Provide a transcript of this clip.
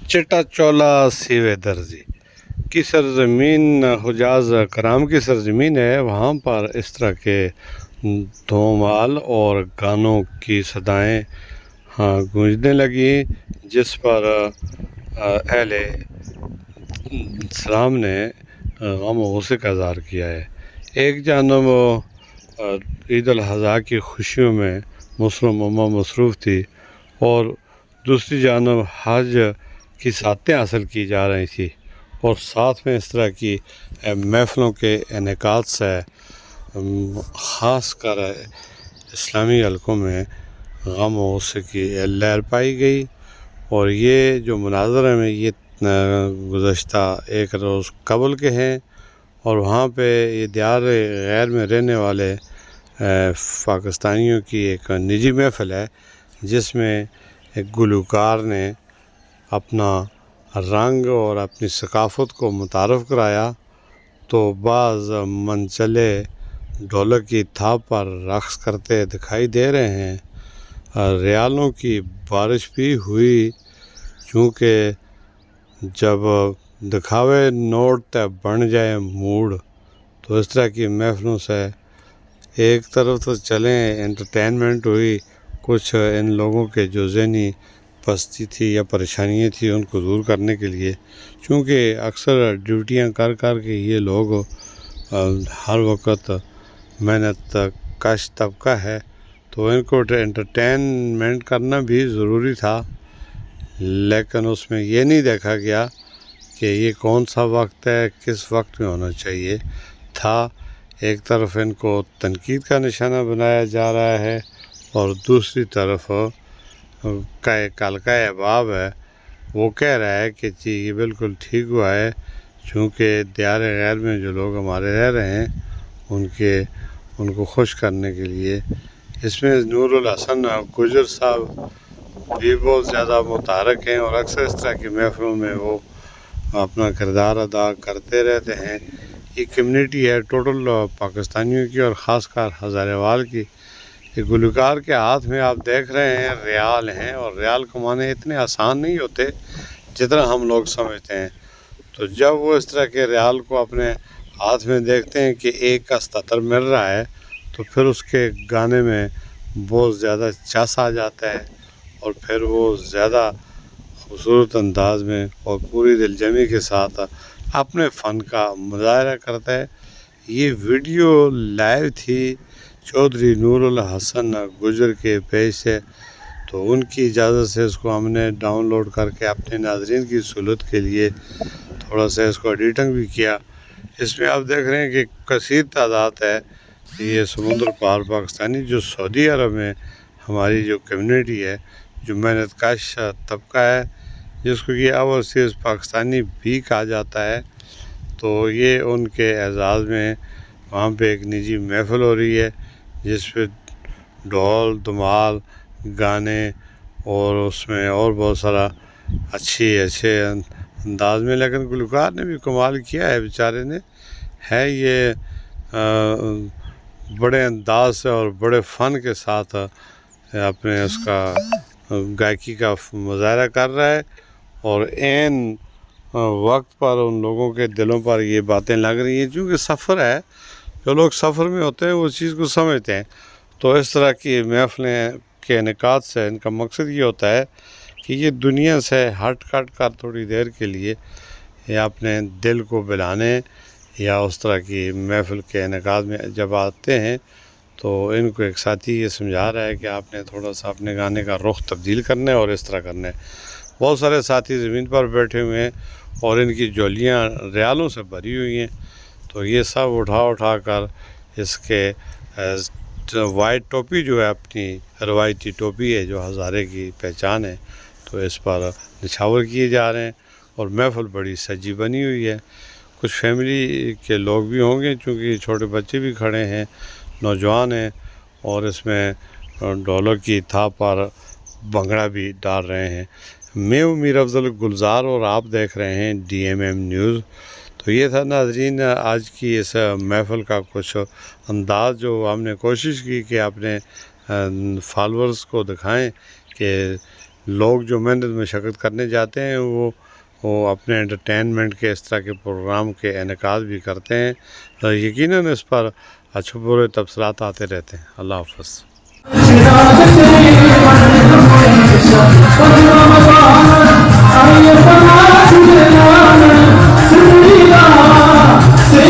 چٹا چولا سیوے درزی کی سرزمین حجاز کرام کی سرزمین ہے. وہاں پر اس طرح کے دھومال اور گانوں کی صدائیں گونجنے لگی، جس پر اہل اسلام نے غم و غصے کا اظہار کیا ہے. ایک جانب عید الاضحیٰ کی خوشیوں میں مسلم امہ مصروف تھی اور دوسری جانب حج کی سعادتیں حاصل کی جا رہی تھی، اور ساتھ میں اس طرح کی محفلوں کے انعقاد سے خاص کر اسلامی حلقوں میں غم و غصے کی لہر پائی گئی. اور یہ جو مناظر ہیں یہ گزشتہ ایک روز قبل کے ہیں، اور وہاں پہ یہ دیار غیر میں رہنے والے پاکستانیوں کی ایک نجی محفل ہے، جس میں ایک گلوکار نے اپنا رنگ اور اپنی ثقافت کو متعارف کرایا، تو بعض منچلے ڈھولک کی تھاپ پر رقص کرتے دکھائی دے رہے ہیں. ریالوں کی بارش بھی ہوئی، چونکہ جب دکھاوے نوٹ تے بن جائے موڈ، تو اس طرح کی محفلوں سے ایک طرف تو چلیں انٹرٹینمنٹ ہوئی، کچھ ان لوگوں کے جو ذہنی پستی تھی یا پریشانیاں تھیں ان کو دور کرنے کے لیے، چونکہ اکثر ڈیوٹیاں کر کر کے یہ لوگ ہر وقت محنت کش طبقہ ہے، تو ان کو انٹرٹینمنٹ کرنا بھی ضروری تھا. لیکن اس میں یہ نہیں دیکھا گیا کہ یہ کون سا وقت ہے، کس وقت میں ہونا چاہیے تھا. ایک طرف ان کو تنقید کا نشانہ بنایا جا رہا ہے، اور دوسری طرف کالکا احباب ہے، وہ کہہ رہا ہے کہ جی یہ بالکل ٹھیک ہوا ہے، چونکہ دیار غیر میں جو لوگ ہمارے رہ رہے ہیں ان کو خوش کرنے کے لیے. اس میں نور الحسن گجر صاحب بھی بہت زیادہ متحرک ہیں، اور اکثر اس طرح کی محفلوں میں وہ اپنا کردار ادا کرتے رہتے ہیں. یہ کمیونٹی ہے ٹوٹل پاکستانیوں کی، اور خاص کر ہزاریوال کی. یہ گلوکار کے ہاتھ میں آپ دیکھ رہے ہیں ریال ہیں، اور ریال کمانے اتنے آسان نہیں ہوتے جتنا ہم لوگ سمجھتے ہیں. تو جب وہ اس طرح کے ریال کو اپنے ہاتھ میں دیکھتے ہیں کہ ایک کا 77 مل رہا ہے، تو پھر اس کے گانے میں بہت زیادہ چس آ جاتا ہے، اور پھر وہ زیادہ خوبصورت انداز میں اور پوری دل جمعی کے ساتھ اپنے فن کا مظاہرہ کرتا ہے. یہ ویڈیو لائیو تھی چودھری نور الحسن گجر کے پیج سے، تو ان کی اجازت سے اس کو ہم نے ڈاؤن لوڈ کر کے اپنے ناظرین کی سہولت کے لیے تھوڑا سا اس کو ایڈیٹنگ بھی کیا. اس میں آپ دیکھ رہے ہیں کہ کثیر تعداد ہے یہ سمندر پار پاکستانی جو سعودی عرب میں ہماری جو کمیونٹی ہے، جو محنت کش طبقہ ہے، جس کو یہ اوورسیز پاکستانی بھی کہا جاتا ہے. تو یہ ان کے اعزاز میں وہاں پہ ایک نجی محفل ہو رہی ہے، جس پہ ڈھول دھمال گانے اور اس میں اور بہت سارا اچھے انداز میں. لیکن گلوکار نے بھی کمال کیا ہے بیچارے نے، ہے یہ بڑے انداز سے اور بڑے فن کے ساتھ اپنے اس کا گائیکی کا مظاہرہ کر رہا ہے، اور عین وقت پر ان لوگوں کے دلوں پر یہ باتیں لگ رہی ہیں. چونکہ سفر ہے، جو لوگ سفر میں ہوتے ہیں وہ اس چیز کو سمجھتے ہیں. تو اس طرح کی محفلیں کے انعقاد سے ان کا مقصد یہ ہوتا ہے کہ یہ دنیا سے ہٹ کر تھوڑی دیر کے لیے یا اپنے دل کو بہلانے یا اس طرح کی محفل کے انعقاد میں جب آتے ہیں، تو ان کو ایک ساتھی یہ سمجھا رہا ہے کہ آپ نے تھوڑا سا اپنے گانے کا رخ تبدیل کرنا ہے اور اس طرح کرنا ہے. بہت سارے ساتھی زمین پر بیٹھے ہوئے ہیں اور ان کی جولیاں ریالوں سے بھری ہوئی ہیں. تو یہ سب اٹھا کر اس کے وائٹ ٹوپی جو ہے اپنی روایتی ٹوپی ہے جو ہزارے کی پہچان ہے، تو اس پر نچھاور کیے جا رہے ہیں، اور محفل بڑی سجی بنی ہوئی ہے. کچھ فیملی کے لوگ بھی ہوں گے، چونکہ چھوٹے بچے بھی کھڑے ہیں، نوجوان ہیں، اور اس میں ڈھولک کی تھاپ پر بھنگڑا بھی ڈال رہے ہیں۔ میں ہوں میر افضل گلزار اور آپ دیکھ رہے ہیں DMM نیوز۔ تو یہ تھا ناظرین آج کی اس محفل کا کچھ انداز، جو ہم نے کوشش کی کہ اپنے فالورز کو دکھائیں کہ لوگ جو محنت مشقت کرنے جاتے ہیں وہ اپنے انٹرٹینمنٹ کے اس طرح کے پروگرام کے انعقاد بھی کرتے ہیں، یقیناً اس پر اچھے برے تبصرات آتے رہتے ہیں۔ اللہ حافظ۔ Say